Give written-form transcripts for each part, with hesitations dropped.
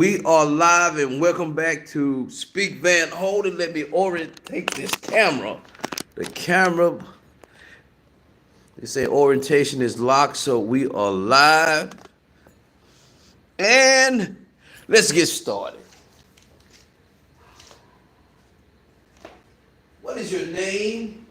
We are live and welcome back to Speak Van Holden. Let me orientate this camera. The camera, they say orientation is locked, so we are live. And let's get started. What is your name?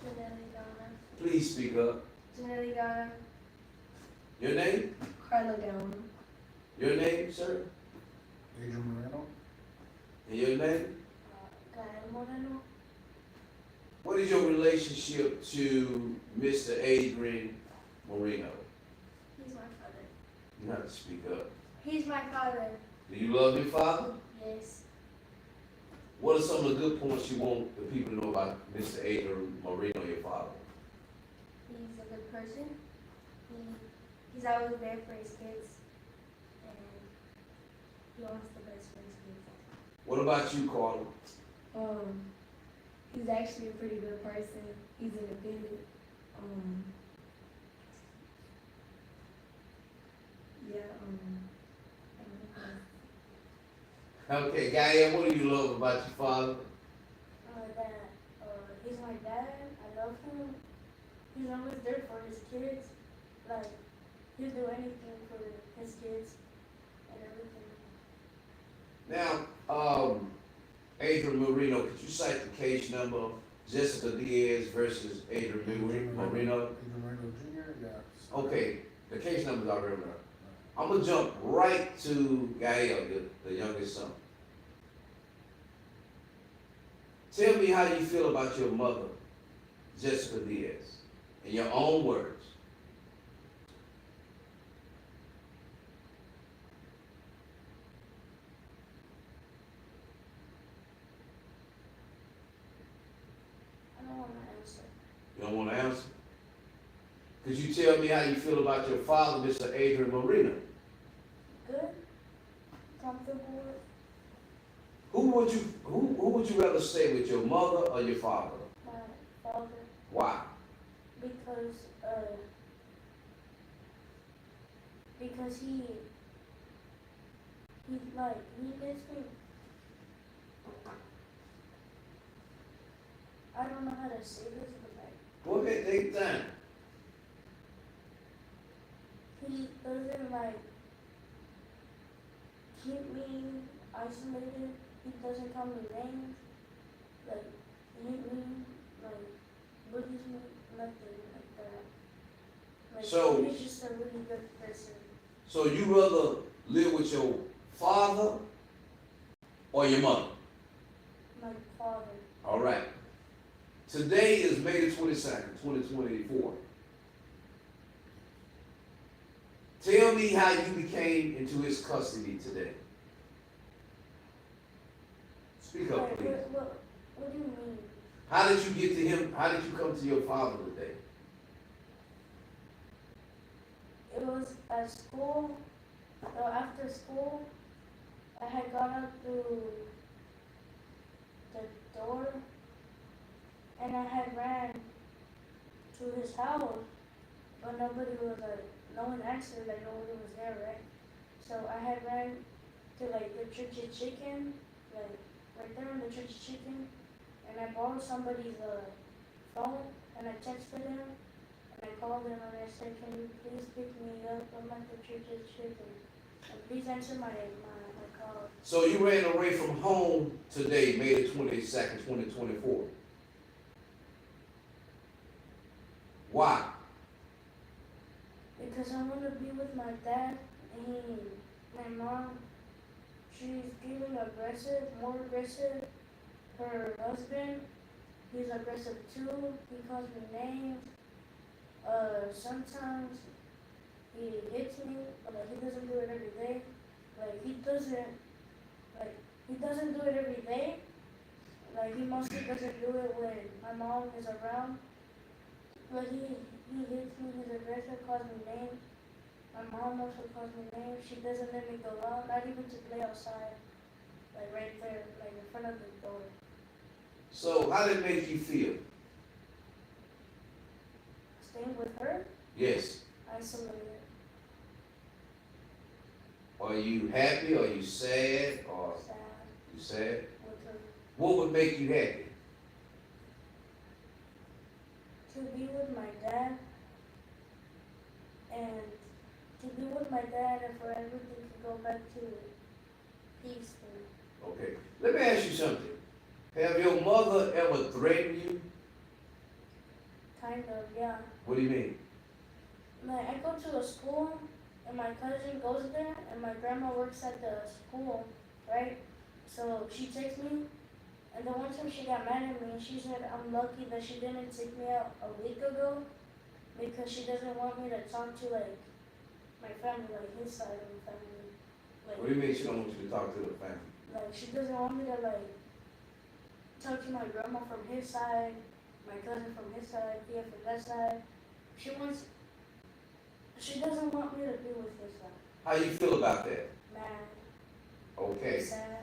Janelle Donna. Please speak up. Janelle Donna. Your name? Carla Donna. Your name, sir? Adrian Moreno. And your name? Gael Moreno. What is your relationship to Mr. Adrian Moreno? He's my father. You have to speak up. He's my father. Do you love your father? Yes. What are some of the good points you want the people to know about Mr. Adrian Moreno, your father? He's a good person. He's always there for his kids. And he wants the best for his kids. What about you, Carla? He's actually a pretty good person. He's independent. Yeah, Okay, Gaia, what do you love about your father? that he's my dad. I love him. He's always there for his kids. Like, he'll do anything for his kids and everything. Now, Adrian Moreno, could you cite the case number Jessica Diaz versus Adrian Moreno? Adrian Moreno Jr., yeah. Okay, the case number's already there. I'm gonna jump right to Gael, the youngest son. Tell me how you feel about your mother, Jessica Diaz, in your own words. I don't want to answer. You don't want to answer? Could you tell me how you feel about your father, Mr. Adrian Moreno? Good? Comfortable with? Who would you rather stay with, your mother or your father? My father. Why? Because he gets me. I don't know how to say this, but Go ahead, take your time. he doesn't keep me isolated. He doesn't call me names, hit me, bullies me, nothing like that. So- he's just a really good person. So you rather live with your father or your mother? My father. All right. Today is May the 22nd, 2024. Tell me how you became into his custody today. Speak up, please. What do you mean? How did you get to him? How did you come to your father today? It was at school. After school, I had gone up to the door, and I had ran to his house, but no one answered, nobody was there, right? So I had ran to the Church's Chicken, right there in the Church's Chicken, and I borrowed somebody's phone, and I texted him, and I called him, and I said, can you please pick me up? I'm at the Church's Chicken, and please answer my call. So you ran away from home today, May the 22nd, 2024. Why? Because I want to be with my dad, and my mom, she's getting aggressive, more aggressive. Her husband, he's aggressive too. He calls me names. Sometimes he hits me, but he doesn't do it every day. He doesn't do it every day. He mostly doesn't do it when my mom is around. But he hits me, he's aggressive, calls me names. My mom also calls me names. She doesn't let me go out, not even to play outside. Right there, in front of the door. So how did it make you feel? Staying with her, Yes. isolated. Are you happy? Are you sad? Or sad. you sad? Because What would make you happy? to be with my dad and to be with my dad and for everything to go back to peaceful. Okay. Let me ask you something. Have your mother ever threatened you? Kind of, yeah. What do you mean? Like I go to a school and my cousin goes there and my grandma works at the school, right? So she takes me and the one time she got mad at me and she said I'm lucky that she didn't take me out a week ago because she doesn't want me to talk to like my family, like his side of the family. What do you mean she don't want you to talk to the family? Like she doesn't want me to like talk to my grandma from his side, my cousin from his side, Tia from that side. She doesn't want me to be with his side. How you feel about that? Mad, Okay. sad.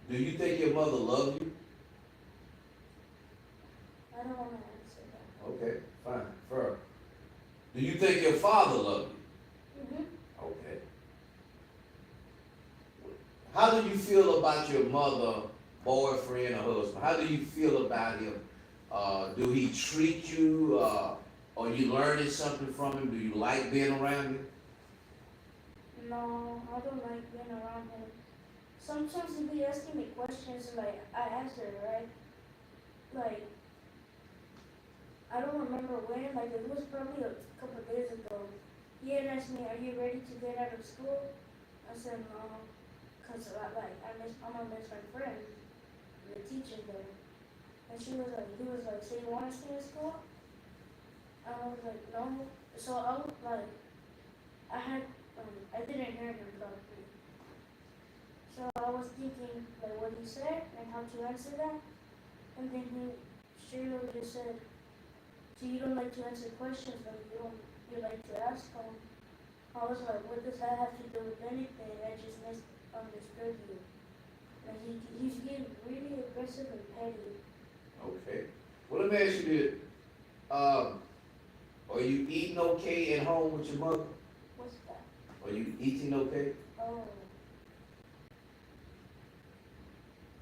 Do you think your mother loves you? I don't want to answer that. Okay, fine, fair. Do you think your father loves you? Okay. How do you feel about your mother, boyfriend, or husband? How do you feel about him? Do he treat you? Are you learning something from him? Do you like being around him? No, I don't like being around him. Sometimes he be asking me questions and like I answer, right? Like I don't remember when, like it was probably a couple of days ago. He had asked me, "Are you ready to get out of school?" I said no, cause I'm gonna miss my friend, the teacher there. And he was like, "So you want to stay in school?" I was like, "No." So I was like, I didn't hear him properly. So I was thinking like what he said and how to answer that, and then he straight up just said, "So you don't like to answer questions, but you like to ask them." I was like, "What does that have to do with anything? I just misunderstood you." And he's getting really aggressive and petty. Okay. Well, let me ask you this. Are you eating okay at home with your mother? What's that? Are you eating okay? Oh.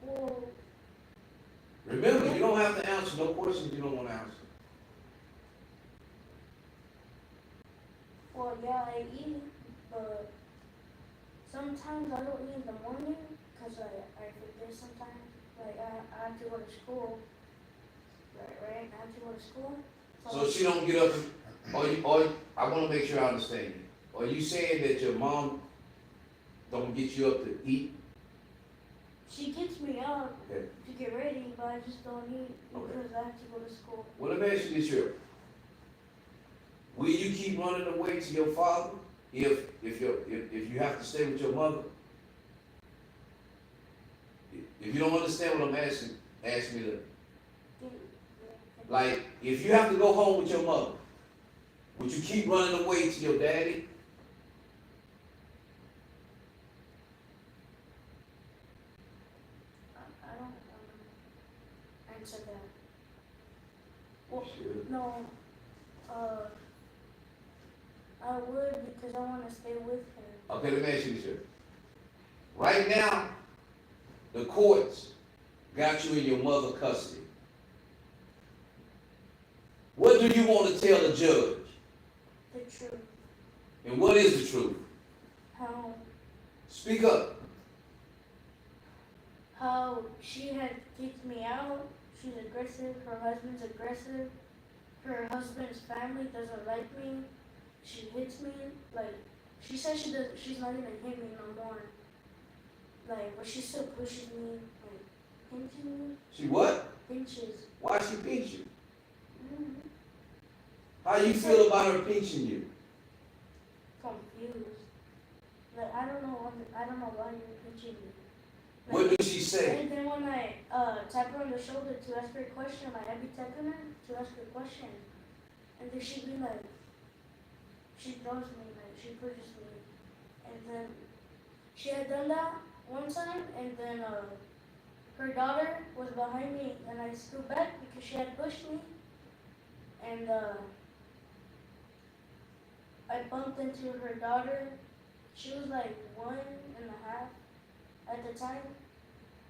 Well, Remember, you don't have to answer no questions you don't want to answer. yeah, I eat, but sometimes I don't eat in the morning because I forget sometimes. Like I have to go to school. Right? I have to go to school. So she don't get up and, or I want to make sure I understand you. Are you saying that your mom don't get you up to eat? She gets me up Okay. to get ready, but I just don't eat Okay. because I have to go to school. Well, let me ask you this here. Will you keep running away to your father if you have to stay with your mother? If you don't understand what I'm asking, ask me to. Like, if you have to go home with your mother, would you keep running away to your daddy? I don't answer that. Well, Sure. no. I would because I want to stay with him. Okay, let me ask you this here. Right now, the courts got you in your mother custody. What do you want to tell the judge? The truth. And what is the truth? Speak up. How she had kicked me out. She's aggressive. Her husband's aggressive. Her husband's family doesn't like me. She hits me. Like she says she's not gonna hit me no more. Like, but she still pushes me. Like pinches me. She what? Pinches. Why she pinch you? Mm-hmm. How you feel about her pinching you? Confused. Like I don't know why you're pinching me. Like, What did she say? and then when I tap her on the shoulder to ask her a question, like I be tapping her to ask her a question, and then she'd be like, she throws me, like she pushes me, and then she had done that one time, and then her daughter was behind me, and I scooped back because she had pushed me, and I bumped into her daughter, She was like 1.5 at the time,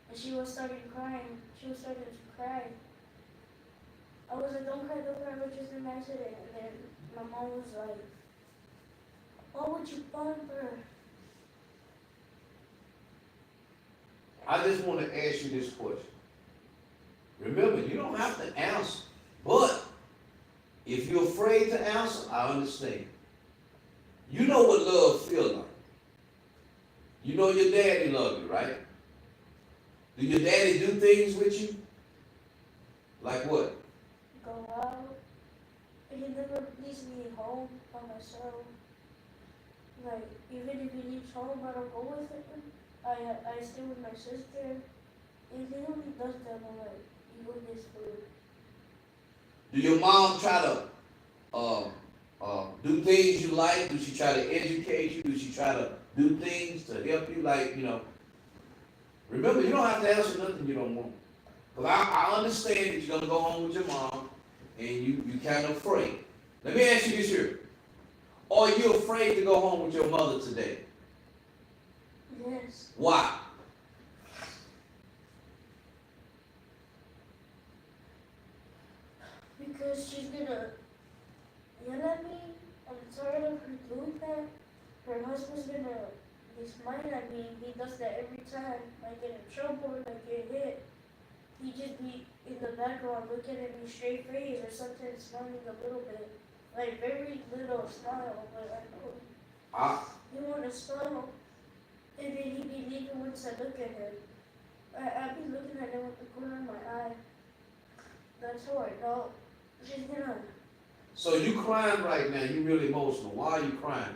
and she was starting crying. She was starting to cry. I was like, don't cry, we're just an accident. And then my mom was like, why would you bump her? I just want to ask you this question. Remember, you don't have to answer, but if you're afraid to answer, I understand. You know what love feels like. You know your daddy loves you, right? Do your daddy do things with you? Like what? Go out. And he never leaves me home by myself. Like, even if he leaves home, I don't go with him. I stay with my sister. And he only does that when, like, you go get food. Do your mom try to do things you like? Do she try to educate you? Do she try to do things to help you? Like, remember, you don't have to answer nothing you don't want. Because I understand that you're going to go home with your mom and you kind of afraid. Let me ask you this here. Are you afraid to go home with your mother today? Yes. Why? Because she's gonna yell at me. I'm tired of her doing that. Her husband's gonna be smiling at me. He does that every time I get in trouble or I get hit. He just be in the background looking at me straight face or sometimes smiling a little bit. Like very little smile, but I know he wanna smile. And then he be leaving once I look at him. I be looking at him with the corner of my eye. That's how I know. She's gonna. So you crying right now. You really emotional. Why are you crying?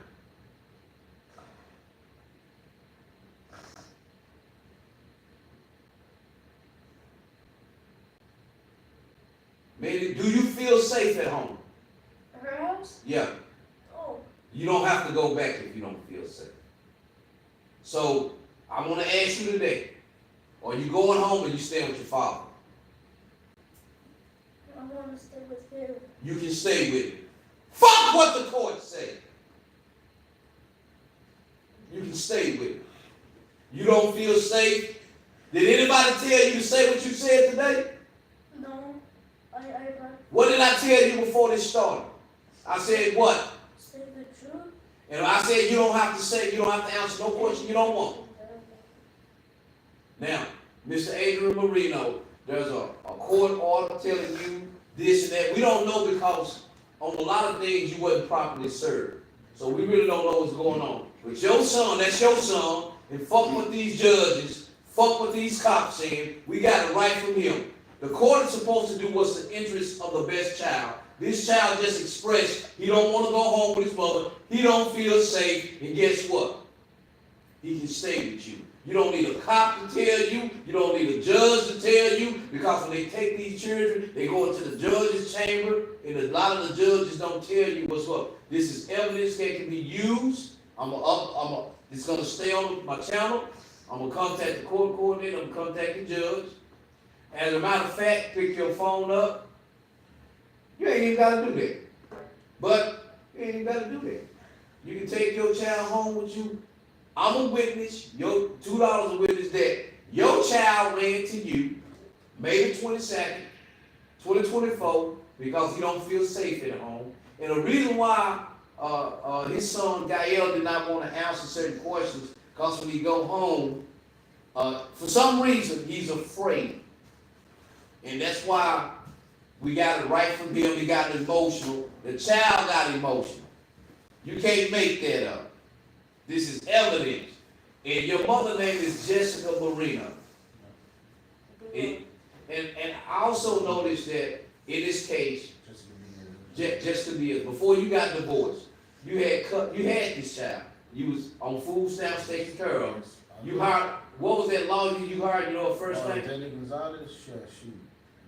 Maybe, do you feel safe at home? Her house? Yeah. Oh. You don't have to go back if you don't feel safe. So I want to ask you today, are you going home or you staying with your father? I want to stay with him. You can stay with him. Fuck what the court said. You can stay with him. You don't feel safe? Did anybody tell you to say what you said today? No. What did I tell you before this started? I said what? Say the truth. And I said you don't have to answer no question you don't want. Now, Mr. Adrian Marino, there's a court order telling you this and that. We don't know because on a lot of things you wasn't properly served. So we really don't know what's going on. But your son, that's your son, and fuck what these judges, fuck what these cops saying. We got it right from him. The court is supposed to do what's the interest of the best child. This child just expressed he don't want to go home with his mother. He don't feel safe. And guess what? He can stay with you. You don't need a cop to tell you. You don't need a judge to tell you. Because when they take these children, they go into the judge's chamber. And a lot of the judges don't tell you what's what. This is evidence that can be used. It's going to stay on my channel. I'm going to contact the court coordinator. I'm going to contact the judge. As a matter of fact, pick your phone up. You ain't even got to do that. But you ain't even got to do that. You can take your child home with you. I'm a witness. Your $2 a witness that your child ran to you May the 22nd, 2024, because he don't feel safe at home. And the reason why his son Gael did not want to answer certain questions, because when he go home, for some reason he's afraid. And that's why we got it right from him. He got emotional. The child got emotional. You can't make that up. This is evidence. And your mother's name is Jessica Marino. And I also noticed that in this case, Jessica Diaz, before you got divorced, you had this child. You was on food stamps taking care of. You hired, what was that lawyer you hired, first name? Danny Gonzalez, shoot.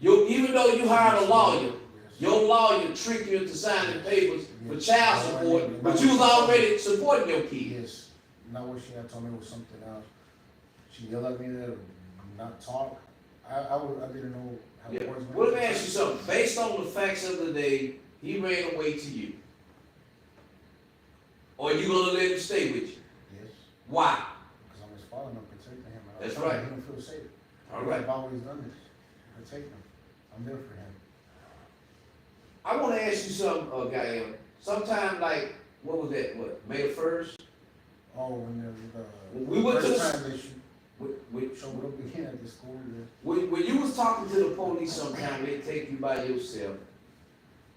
Even though you hired a lawyer, your lawyer tricked you into signing papers for child support, but you was already supporting your kid. Yes. Not what she had told me was something else. She yelled at me to not talk. I didn't know how it was. Well, let me ask you something. Based on the facts of the day, he ran away to you. Or are you going to let him stay with you? Why? Because I'm his father and I'm protecting him. And That's I'm trying right. to make him feel safe. All right. I've always done this. Protect him. I'm there for him. I want to ask you something, Gael. Sometime like, what was that, May the 1st? Oh, when We went to the- first time they When showed up again at the school. Yeah. when you was talking to the police sometime, they take you by yourself.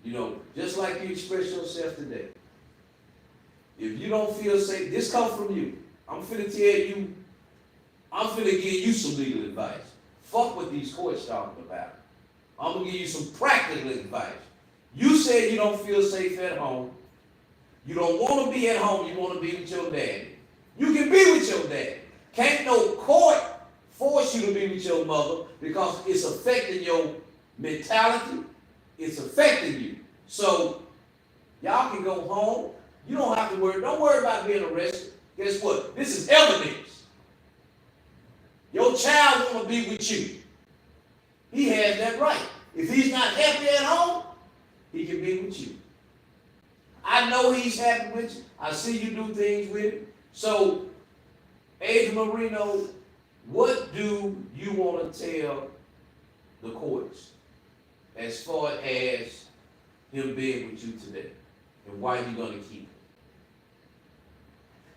You know, just like you express yourself today. If you don't feel safe, this comes from you. I'm finna tell you, I'm finna give you some legal advice. Fuck what these courts talking about. I'm gonna give you some practical advice. You said you don't feel safe at home. You don't want to be at home. You want to be with your daddy. You can be with your daddy. Can't no court force you to be with your mother because it's affecting your mentality. It's affecting you. So y'all can go home. You don't have to worry. Don't worry about being arrested. Guess what? This is evidence. Your child want to be with you. He has that right. If he's not happy at home, he can be with you. I know he's happy with you. I see you do things with him. So, Adrian Marino, what do you want to tell the courts as far as him being with you today? And why you going to keep him?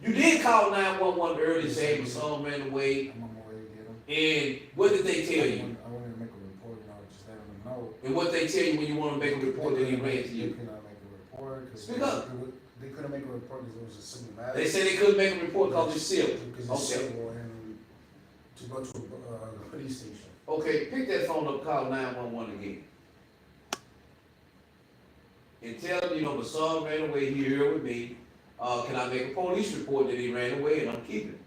You did call 911 early, saying my son ran away. I'm on my way to get him. And what did they tell you? I wanted to make a report, just let him know. And what they tell you when you want to make a report that he ran to you? They could not make a report. Speak up. They couldn't make a report because it was a civil matter. They said they couldn't make a report because it's civil. Because it's Okay. civil and to go to a police station. Okay, pick that phone up, call 911 again. And tell them, you know, my son ran away, he here with me. Can I make a police report that he ran away and I'm keeping him?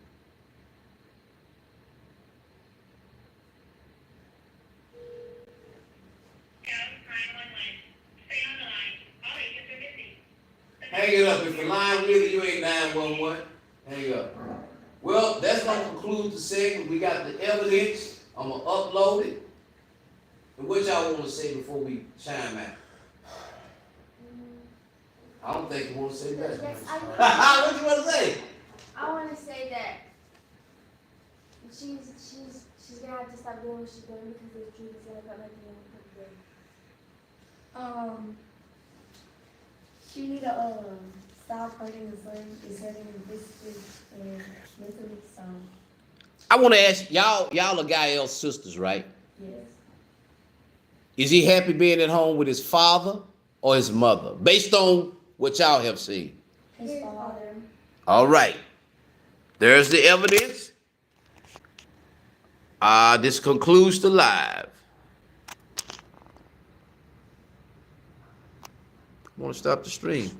Hang it up. If the line with you, you ain't 911. Hang up. Well, that's going to conclude the segment. We got the evidence. I'm going to upload it. And what y'all want to say before we chime out? I don't think you want to say that. Yes, What you want to say? I want to say that she's gonna have to stop doing what she's doing because the truth is gonna come at the end of the day. She need to stop hurting his leg, is hurting him physically and mentally. So I want to ask y'all are Gael's sisters, right? yes, Is he happy being at home with his father or his mother? Based on what y'all have seen. his father. All right. There's the evidence. This concludes the live. I want to stop the stream.